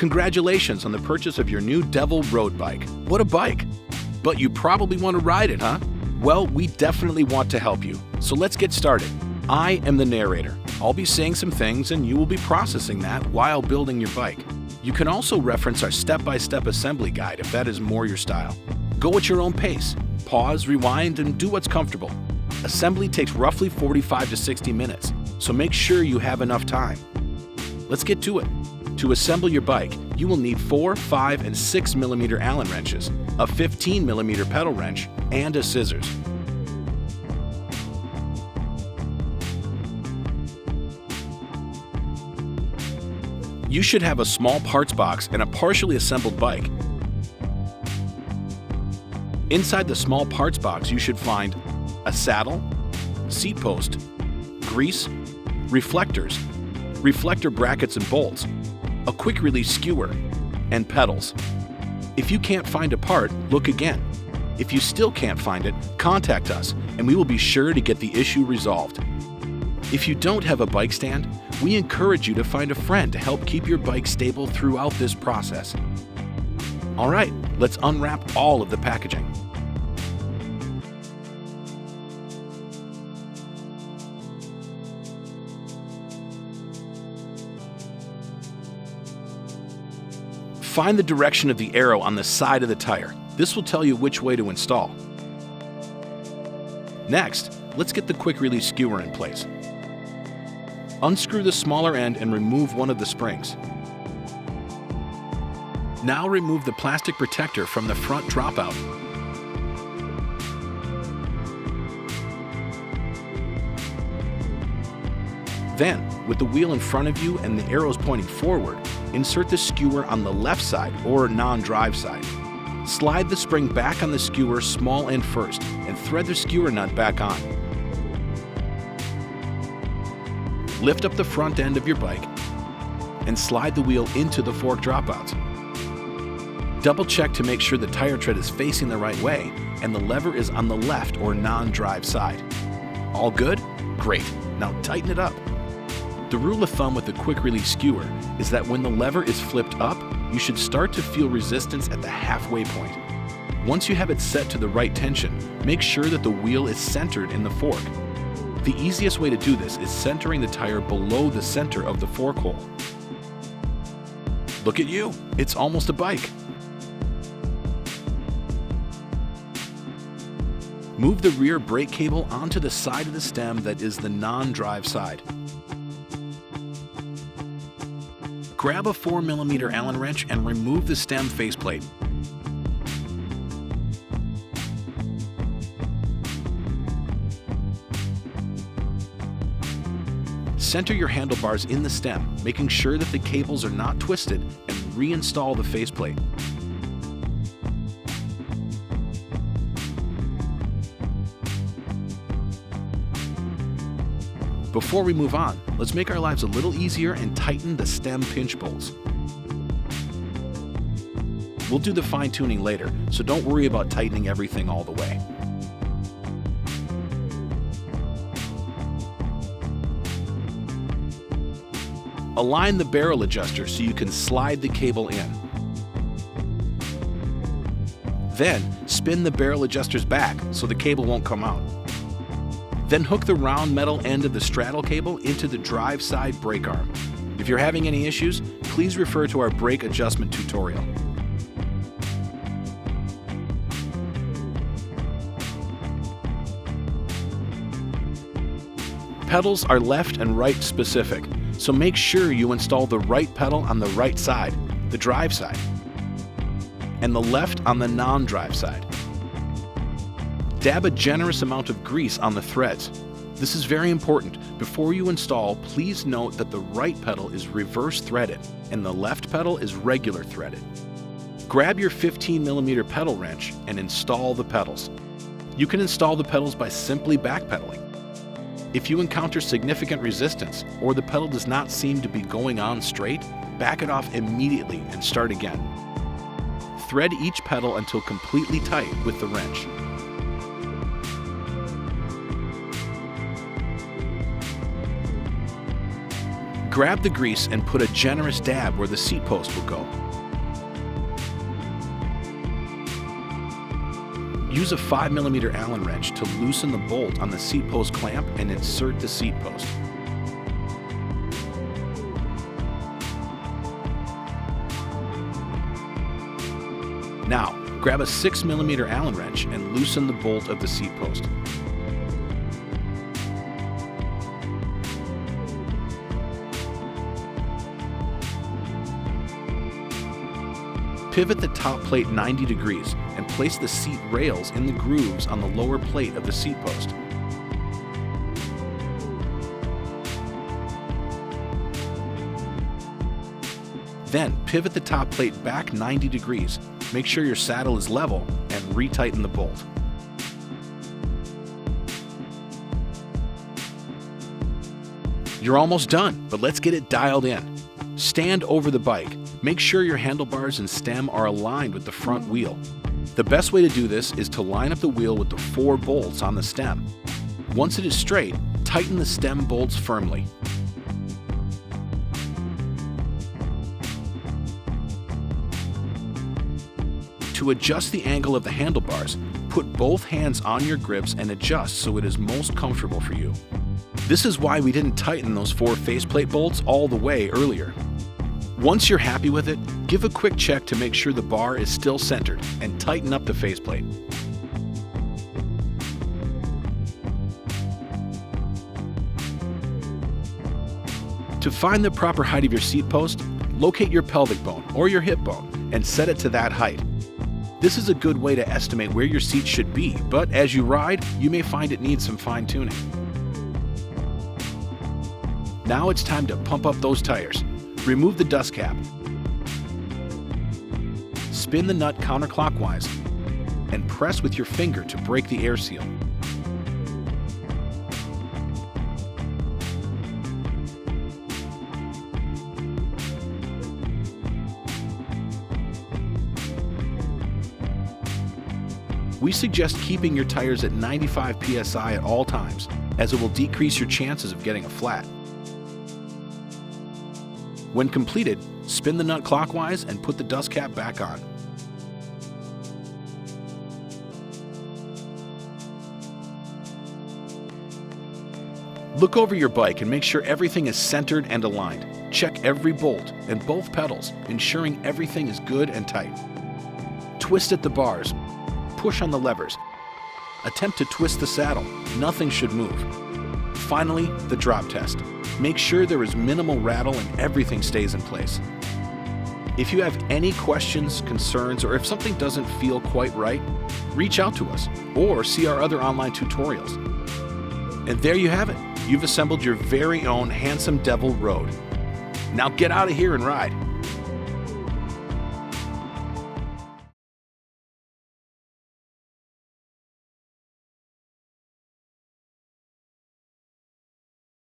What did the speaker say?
Congratulations on the purchase of your new Devil road bike. What a bike! But you probably want to ride it, huh? Well, we definitely want to help you. So let's get started. I am the narrator. I'll be saying some things and you will be processing that while building your bike. You can also reference our step-by-step assembly guide if that is more your style. Go at your own pace. Pause, rewind, and do what's comfortable. Assembly takes roughly 45 to 60 minutes, so make sure you have enough time. Let's get to it. To assemble your bike, you will need 4, 5, and 6 mm Allen wrenches, a 15 mm pedal wrench, and a scissors. You should have a small parts box and a partially assembled bike. Inside the small parts box, you should find a saddle, seat post, grease, reflectors, reflector brackets and bolts, a quick release skewer, and pedals. If you can't find a part, look again. If you still can't find it, contact us and we will be sure to get the issue resolved. If you don't have a bike stand, we encourage you to find a friend to help keep your bike stable throughout this process. All right, let's unwrap all of the packaging. Find the direction of the arrow on the side of the tire. This will tell you which way to install. Next, let's get the quick release skewer in place. Unscrew the smaller end and remove one of the springs. Now remove the plastic protector from the front dropout. Then, with the wheel in front of you and the arrows pointing forward, insert the skewer on the left side or non-drive side. Slide the spring back on the skewer small end first and thread the skewer nut back on. Lift up the front end of your bike and slide the wheel into the fork dropouts. Double check to make sure the tire tread is facing the right way and the lever is on the left or non-drive side. All good? Great. Now tighten it up. The rule of thumb with the quick release skewer is that when the lever is flipped up, you should start to feel resistance at the halfway point. Once you have it set to the right tension, make sure that the wheel is centered in the fork. The easiest way to do this is centering the tire below the center of the fork hole. Look at you, it's almost a bike. Move the rear brake cable onto the side of the stem that is the non-drive side. Grab a 4 mm Allen wrench and remove the stem faceplate. Center your handlebars in the stem, making sure that the cables are not twisted, and reinstall the faceplate. Before we move on, let's make our lives a little easier and tighten the stem pinch bolts. We'll do the fine-tuning later, so don't worry about tightening everything all the way. Align the barrel adjuster so you can slide the cable in. Then, spin the barrel adjusters back so the cable won't come out. Then hook the round metal end of the straddle cable into the drive side brake arm. If you're having any issues, please refer to our brake adjustment tutorial. Pedals are left and right specific, so make sure you install the right pedal on the right side, the drive side, and the left on the non-drive side. Dab a generous amount of grease on the threads. This is very important. Before you install, please note that the right pedal is reverse threaded and the left pedal is regular threaded. Grab your 15 mm pedal wrench and install the pedals. You can install the pedals by simply backpedaling. If you encounter significant resistance or the pedal does not seem to be going on straight, back it off immediately and start again. Thread each pedal until completely tight with the wrench. Grab the grease and put a generous dab where the seat post will go. Use a 5mm Allen wrench to loosen the bolt on the seat post clamp and insert the seat post. Now, grab a 6mm Allen wrench and loosen the bolt of the seat post. Pivot the top plate 90 degrees and place the seat rails in the grooves on the lower plate of the seat post. Then pivot the top plate back 90 degrees. Make sure your saddle is level and retighten the bolt. You're almost done, but let's get it dialed in. Stand over the bike. Make sure your handlebars and stem are aligned with the front wheel. The best way to do this is to line up the wheel with the 4 bolts on the stem. Once it is straight, tighten the stem bolts firmly. To adjust the angle of the handlebars, put both hands on your grips and adjust so it is most comfortable for you. This is why we didn't tighten those 4 faceplate bolts all the way earlier. Once you're happy with it, give a quick check to make sure the bar is still centered and tighten up the faceplate. To find the proper height of your seat post, locate your pelvic bone or your hip bone and set it to that height. This is a good way to estimate where your seat should be, but as you ride, you may find it needs some fine-tuning. Now it's time to pump up those tires. Remove the dust cap. Spin the nut counterclockwise and press with your finger to break the air seal. We suggest keeping your tires at 95 psi at all times, as it will decrease your chances of getting a flat. When completed, spin the nut clockwise and put the dust cap back on. Look over your bike and make sure everything is centered and aligned. Check every bolt and both pedals, ensuring everything is good and tight. Twist at the bars. Push on the levers. Attempt to twist the saddle. Nothing should move. Finally, the drop test. Make sure there is minimal rattle and everything stays in place. If you have any questions, concerns, or if something doesn't feel quite right, reach out to us or see our other online tutorials. And there you have it. You've assembled your very own Handsome Devil Road. Now get out of here and ride.